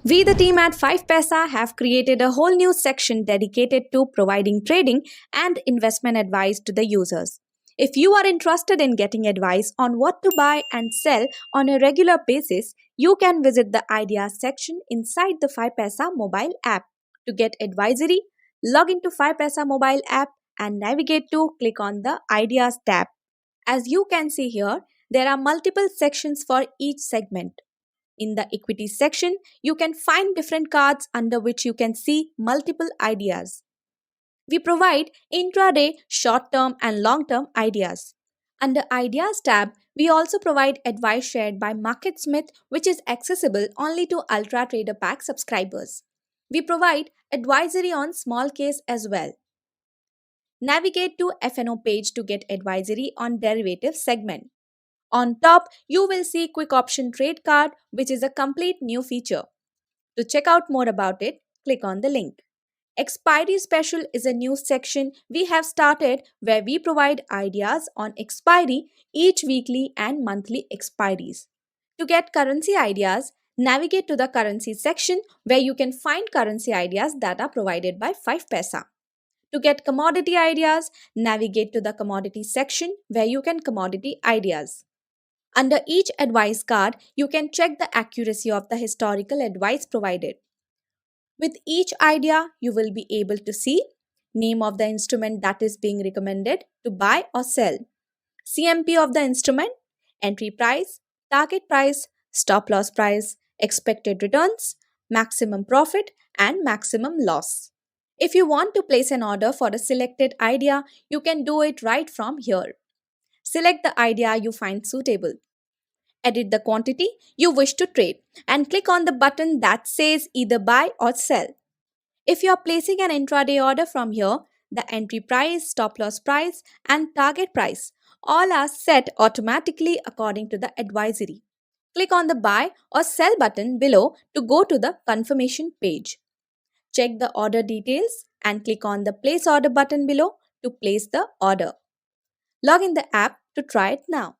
We, the team at 5paisa, have created a whole new section dedicated to providing trading and investment advice to the users. If you are interested in getting advice on what to buy and sell on a regular basis, you can visit the ideas section inside the 5paisa mobile app. To get advisory, log into 5paisa mobile app and navigate to click on the ideas tab. As you can see here, there are multiple sections for each segment. In the equity section, you can find different cards under which you can see multiple ideas. We provide intraday, short-term and long-term ideas. Under Ideas tab, we also provide advice shared by MarketSmith, which is accessible only to Ultra Trader Pack subscribers. We provide advisory on small case as well. Navigate to FNO page to get advisory on derivative segment. On top, you will see Quick Option Trade Card, which is a complete new feature. To check out more about it, click on the link. Expiry Special is a new section we have started where we provide ideas on expiry, each weekly and monthly expiries. To get currency ideas, navigate to the currency section where you can find currency ideas that are provided by 5paisa. To get commodity ideas, navigate to the commodity section where you can commodity ideas. Under each advice card, you can check the accuracy of the historical advice provided. With each idea, you will be able to see name of the instrument that is being recommended to buy or sell, CMP of the instrument, entry price, target price, stop loss price, expected returns, maximum profit, and maximum loss. If you want to place an order for a selected idea, you can do it right from here. Select the idea you find suitable. Edit the quantity you wish to trade and click on the button that says either buy or sell. If you are placing an intraday order from here, the entry price, stop loss price, and target price all are set automatically according to the advisory. Click on the buy or sell button below to go to the confirmation page. Check the order details and click on the place order button below to place the order. Log in the app to try it now.